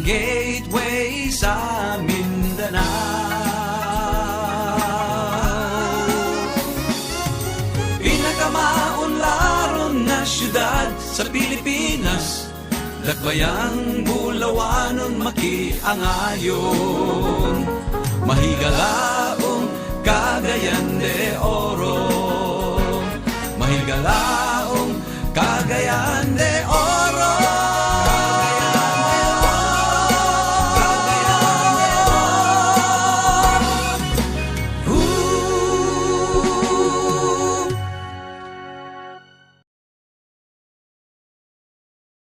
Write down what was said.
ang gateway sa Mindanao. Pinakamaunlaron na syudad sa Pilipinas, Dakbayang Bulawanon makiangayon, Mahigalaong Cagayan de Oro, Mahigalaong Cagayan de